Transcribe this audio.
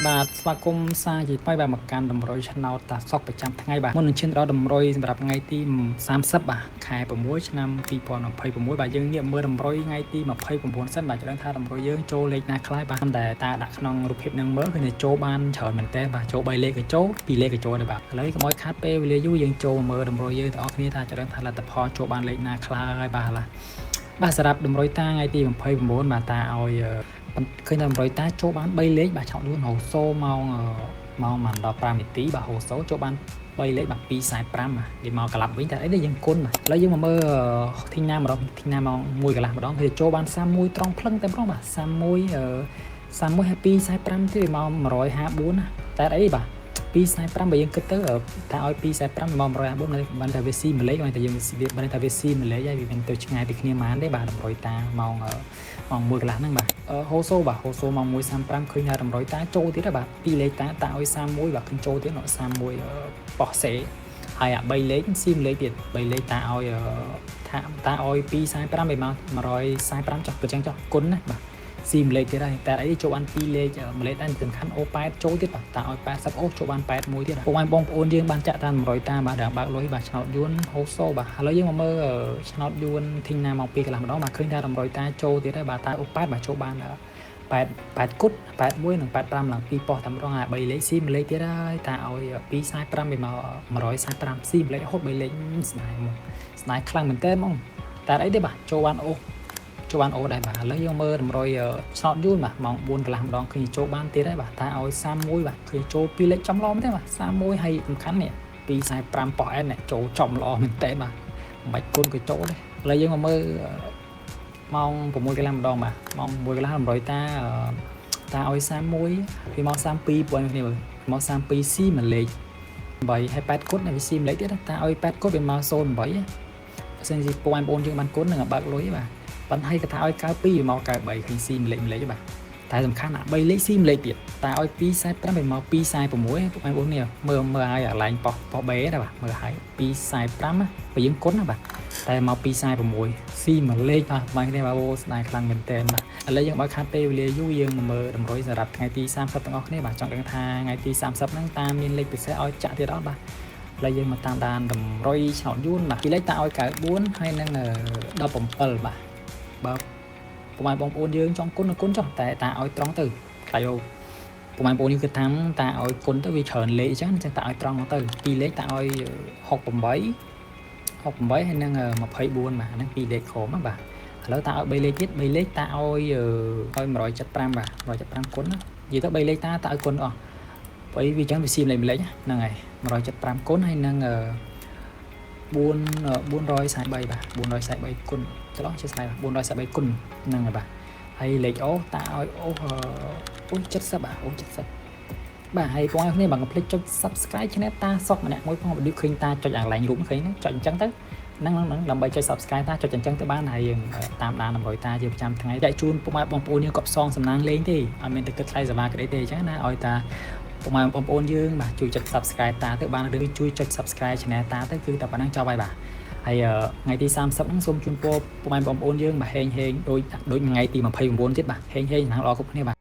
បាទស្វាគមន៍សាជាថ្មីបាទមកកាន់តម្រុយ Channel តាសុកប្រចាំថ្ងៃបាទមុននឹងឈានដល់តម្រុយសម្រាប់ថ្ងៃទី30បាទខែ6ឆ្នាំ2026បាទយើងងាកមើលតម្រុយថ្ងៃទី29សិនបាទច្រើនថាតម្រុយយើងចូលលេខណាខ្លះបាទតែតាដាក់ក្នុងរូបភាពនឹងមើលគឺចូលបានច្រើនមែនតើបាទចូល3លេខក៏ចូល2លេខក៏ចូលដែរបាទឥឡូវកុំឲ្យខាត់ពេលវេលាយូរយើងចូលមើលតម្រុយយើងទាំងអស់គ្នាថាច្រើនថាលទ្ធផលចូលបានលេខណាខ្លះហើយបាទបាទសម្រាប់តម្រុយតាថ្ងៃទី29បាទតាឲ្យឃើញថាតម្រុយតាចូលបាន3លេខបាទឆោតលឿនហៅសូម៉ោងមិនដល់5នាទីបាទហៅសូចូលបាន3លេខបាទ245បាទវាមកក្លាប់វិញតែអីនេះយើងគុណបាទឥឡូវយើងមកមើលធីងណាម្ដងធីងណាម៉ោង1កន្លះម្ដងគឺចូលបាន31ត្រង់ភ្លឹងតែម្ដងបាទ31ហើយ245ទៀតមក154ណាតែអីបាទ245បើយើងគិតទៅថាឲ្យ245មក154បានតែវាស៊ីម្លេចបានតែយើងបានតែវាស៊ីម្លេចហើយវាមិនទៅឆ្ងាយពីគ្នាហ្មងទេបាទតម្រុយតាម៉ោង1កន្លះហ្នឹងបាទហូសូបាទហូសូម៉ោង1:35ឃើញថាតម្រុយតាចូលទៀតបាទ2លេខតាឲ្យ31បាទឃើញចូលទៀត31ប៉ោះសេហើយអា3លេខស៊ីម្លេចទៀត3លេខតាឲ្យតាឲ្យ245ឲ្យមក145ចុះទៅចឹងចុះគុណណាបាទស៊ីម្លេចទៀតហើយតែអីចូលបាន2លេខម្លេចដែរសំខាន់អូ8ចូលទៀតបាទតាឲ្យ80អូចូលបាន81ទៀតពុកម៉ែបងប្អូនយើងបានចាក់តាម100តាបាទដើមបើកលុយបាទឆ្នោតយួនហូសូបាទឥឡូវយើងមកមើលឆ្នោតយួនធីងណាមក2កន្លះម្ដងបាទឃើញថា100តាចូលទៀតហើយបាទតាអូ8បាទចូលបាន8គុត81និង85ឡើង2ប៉ោះតែម្ដងអា3លេខស៊ីម្លេចទៀតហើយតាឲ្យ245មក145ស៊ីម្លេចរហូត3លេខស្នាយខ្លាំងមែនតើហ្មងតែអីទេបាទចូលបានអូដែរបាទឥឡូវយើងមើលតម្រុយឆ្នោតយួនបាទម៉ោង4កន្លះម្ដងឃើញចូលបានទៀតហើយបាទតាឲ្យ31បាទឃើញចូល2លេខចំឡំទេបាទ31ហើយសំខាន់នេះ245ប៉ោះអែននេះចូលចំល្អមែនតើបាទមិនបាច់គុណក៏ចូលដែរឥឡូវយើងមកមើលម៉ោង6កន្លះម្ដងបាទម៉ោង6កន្លះតម្រុយតាឲ្យ31ពីម៉ោង32ពួកនេះមើលម៉ោង32ស៊ីមួយលេខ8ហើយ8គុណវាស៊ីមួយលេខទៀតតាឲ្យ8គុណវាមក08បើសិនជាពួកបងប្អូនយើងបានគុណនឹងបើកលុយបាទប៉ុន្តែគេថាឲ្យ92មក93ឃើញស៊ីម្លេចបាទតែសំខាន់អា3លេខស៊ីម្លេចទៀតតែឲ្យ245ទៅមក246ពួកបងប្អូននេះមើលឲ្យអាឡែងប៉ោះបេដែរបាទមើលឲ្យ245បើយើងគុណណាបាទតែមក246ស៊ីម្លេចបាទបងនេះបាទអូស្ដាយខ្លាំងមែនតើបាទឥឡូវយើងបើខាត់ពេលវេលាយូរយើងមកមើលតម្រុយសម្រាប់ថ្ងៃទី30ទាំងអស់គ្នាបាទចង់ដឹងថាថ្ងៃទី30ហ្នឹងតាមមានលេខពិសេសឲ្យចាក់ទៀតអត់បាទឥឡូវយើងមកតាមដានតម្រុយឆ្នោតយួនបាទពីលេខតាឲ្យ94ហើយនឹង17បាទបើពុកម៉ែបងប្អូនយើងចង់គុណចុះតែតាឲ្យត្រង់ទៅខ្លាយពុកម៉ែបងប្អូនយើងគិតថាតាឲ្យគុណទៅវាច្រើនលេខអញ្ចឹងតាឲ្យត្រង់ទៅ2លេខតាឲ្យ68ហើយនឹង24បាទហ្នឹង2លេខក្រោមបាទឥឡូវតាឲ្យ3លេខទៀត3លេខតាឲ្យ175បាទ175គុណនិយាយទៅ3លេខតាឲ្យគុណអស់បើវាអញ្ចឹងវាស៊ីលេខម្លេចហ្នឹងហើយ175គុណហើយនឹង443បាទ443គុណច្រឡំជាស្អី443គុណហ្នឹងហើយបាទហើយលេខអូតាឲ្យអូ70បាទអូ70បាទហើយបងប្អូនគ្នាបើកុំភ្លេចចុច Subscribe Channel តាសុកម្នាក់មួយផងបើដូចឃើញតាចុចអាកន្លែងរូបឃើញចុចអញ្ចឹងទៅហ្នឹងដើម្បីចុច Subscribe តាចុចអញ្ចឹងទៅបានហើយយើងតាមដានតម្រុយតាជាប្រចាំថ្ងៃចែកជូនពុកម៉ែបងប្អូនយើងក៏ផ្សងសំណាងលេងទេអត់មានតែគិតថ្លៃសេវាក្តីទេអញ្ចឹងណាឲ្យតាពុកម៉ែបងប្អូនយើងបាទជួយចុច Subscribe តាទៅបានឬជួយចុច Subscribe Channel តាទៅគឺតែប៉ុណ្ណឹងចប់ហើយបាទហើយថ្ងៃទី30ហ្នឹងសូមជូនពរពុកម៉ែបងប្អូនយើងបាទហេងដូចថ្ងៃទី29ទៀតបាទហេងណាស់ល្អគ្រប់គ្នាបាទ